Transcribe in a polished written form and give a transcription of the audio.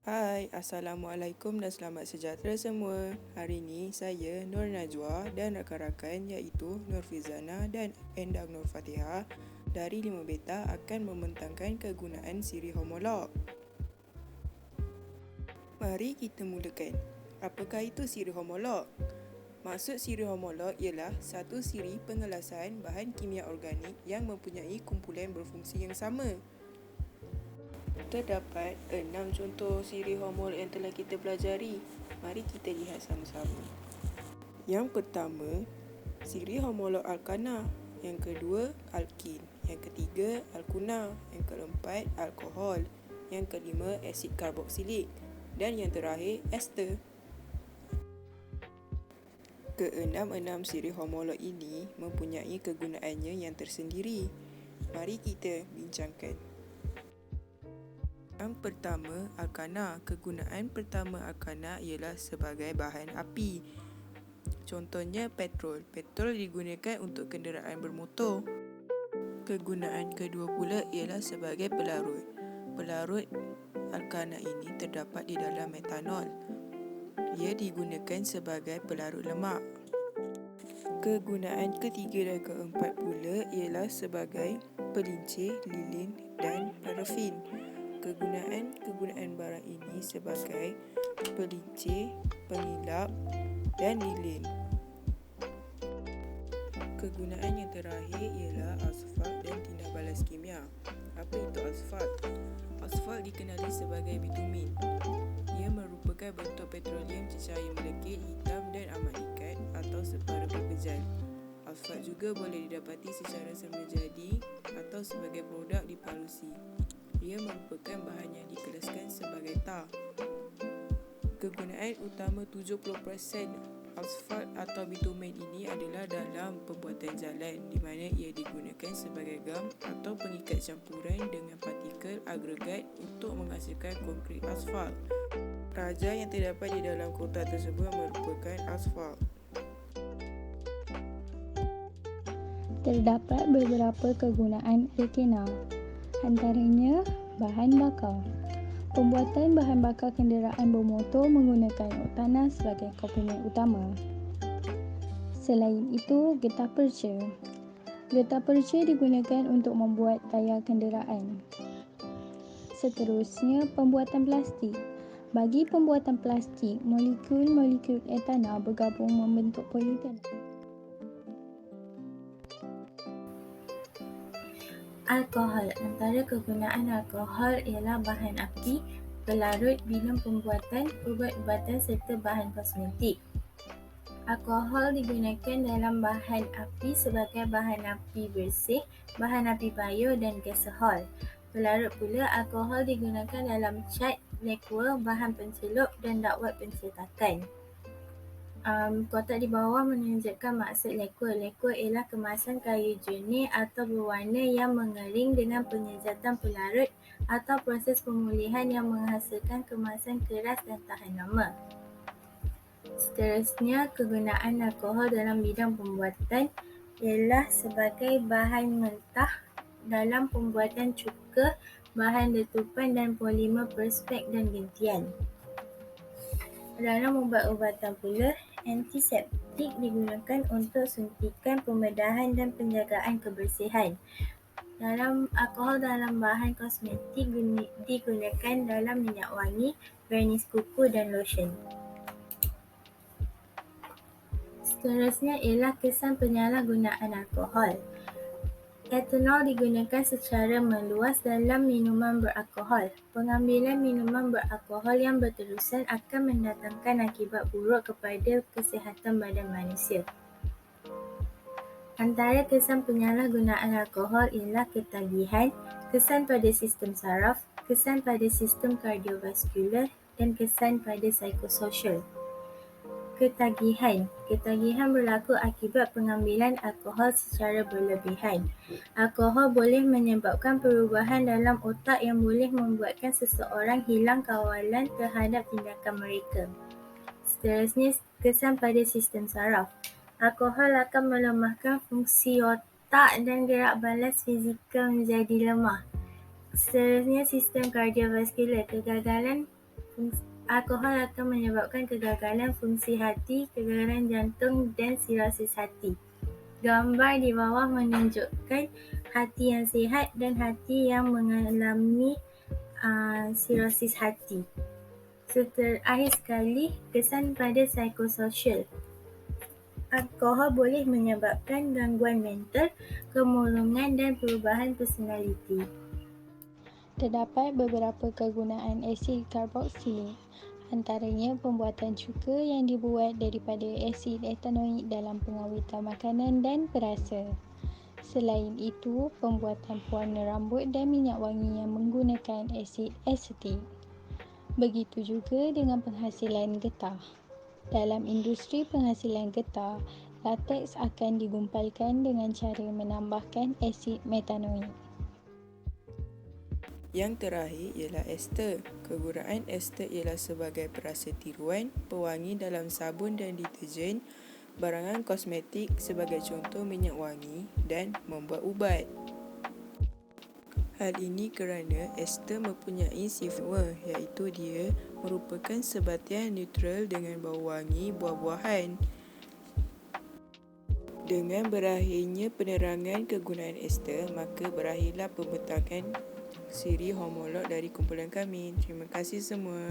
Hai, Assalamualaikum dan selamat sejahtera semua. Hari ini saya Nur Najwa dan rakan-rakan iaitu Nur Fizana dan Endang Nur Fatihah dari 5 Beta akan membentangkan kegunaan siri homolog. Mari kita mulakan. Apakah itu siri homolog? Maksud siri homolog ialah satu siri pengelasan bahan kimia organik yang mempunyai kumpulan berfungsi yang sama. Terdapat 6 contoh siri homolog yang telah kita pelajari. Mari kita lihat sama-sama. Yang pertama, siri homolog alkana. Yang kedua, alkin. Yang ketiga, alkuna. Yang keempat, alkohol. Yang kelima, asid karboksilik. Dan yang terakhir, ester. Keenam-enam siri homolog ini mempunyai kegunaannya yang tersendiri. Mari kita bincangkan. Yang pertama, alkana. Kegunaan pertama alkana ialah sebagai bahan api. Contohnya petrol. Petrol digunakan untuk kenderaan bermotor. Kegunaan kedua pula ialah sebagai pelarut. Pelarut alkana ini terdapat di dalam metanol. Ia digunakan sebagai pelarut lemak. Kegunaan ketiga dan keempat pula ialah sebagai pelincir, lilin dan parafin. Kegunaan barang ini sebagai pelincir, pengilap dan lilin. Kegunaan yang terakhir ialah asfalt dan tindak balas kimia. Apa itu asfalt? Asfalt dikenali sebagai bitumin. Ia merupakan bentuk petroleum cecair melekit, hitam dan amat ikat atau separa berpejal. Asfalt juga boleh didapati secara semula jadi atau sebagai produk di parusi. Ia merupakan bahan yang dikelaskan sebagai tar. Kegunaan utama 70% asfalt atau bitumen ini adalah dalam pembuatan jalan, di mana ia digunakan sebagai gam atau pengikat campuran dengan partikel agregat untuk menghasilkan konkrit asfalt. Raja yang terdapat di dalam kotak tersebut merupakan asfalt. Terdapat beberapa kegunaan alkena, antaranya bahan bakar. Pembuatan bahan bakar kenderaan bermotor menggunakan oktana sebagai komponen utama. Selain itu, getah perca. Getah perca digunakan untuk membuat tayar kenderaan. Seterusnya, pembuatan plastik. Bagi pembuatan plastik, molekul-molekul etana bergabung membentuk polietanol. Alkohol. Antara kegunaan alkohol ialah bahan api, pelarut, bidang pembuatan, ubat-ubatan serta bahan kosmetik. Alkohol digunakan dalam bahan api sebagai bahan api bersih, bahan api bio dan gasol. Pelarut pula, alkohol digunakan dalam cat, lekuer, bahan pencelup dan dakwat pencetakan. Kotak di bawah menunjukkan maksud lekuer. Lekuer ialah kemasan kayu jernih atau berwarna yang mengering dengan penyejatan pelarut atau proses pemulihan yang menghasilkan kemasan keras dan tahan lama. Seterusnya, kegunaan alkohol dalam bidang pembuatan ialah sebagai bahan mentah dalam pembuatan cuka, bahan letupan dan polimer perspek dan gentian. Dalam ubat-ubatan pula, antiseptik digunakan untuk suntikan, pembedahan dan penjagaan kebersihan. Alkohol dalam bahan kosmetik digunakan dalam minyak wangi, vernis kuku dan lotion. Seterusnya ialah kesan penyalahgunaan alkohol. Etanol digunakan secara meluas dalam minuman beralkohol. Pengambilan minuman beralkohol yang berterusan akan mendatangkan akibat buruk kepada kesihatan badan manusia. Antara kesan penyalahgunaan alkohol ialah ketagihan, kesan pada sistem saraf, kesan pada sistem kardiovaskular dan kesan pada psikososial. Ketagihan berlaku akibat pengambilan alkohol secara berlebihan. Alkohol boleh menyebabkan perubahan dalam otak yang boleh membuatkan seseorang hilang kawalan terhadap tindakan mereka. Seterusnya, kesan pada sistem saraf. Alkohol akan melemahkan fungsi otak dan gerak balas fizikal menjadi lemah. Seterusnya, sistem kardiovaskular. Kegagalan alkohol akan menyebabkan kegagalan fungsi hati, kegagalan jantung dan sirrosis hati. Gambar di bawah menunjukkan hati yang sihat dan hati yang mengalami sirrosis hati. Terakhir sekali, kesan pada psikososial. Alkohol boleh menyebabkan gangguan mental, kemurungan dan perubahan personaliti. Terdapat beberapa kegunaan asid karboksilik, antaranya pembuatan cuka yang dibuat daripada asid etanoik dalam pengawetan makanan dan perasa. Selain itu, pembuatan pewarna rambut dan minyak wangi yang menggunakan asid asetik. Begitu juga dengan penghasilan getah. Dalam industri penghasilan getah, lateks akan digumpalkan dengan cara menambahkan asid metanoik. Yang terakhir ialah ester. Kegunaan ester ialah sebagai perasa tiruan, pewangi dalam sabun dan deterjen, barangan kosmetik sebagai contoh minyak wangi dan membuat ubat. Hal ini kerana ester mempunyai sifat iaitu dia merupakan sebatian neutral dengan bau wangi buah-buahan. Dengan berakhirnya penerangan kegunaan ester, maka berakhirlah pembentangan siri homolog dari kumpulan kami. Terima kasih semua.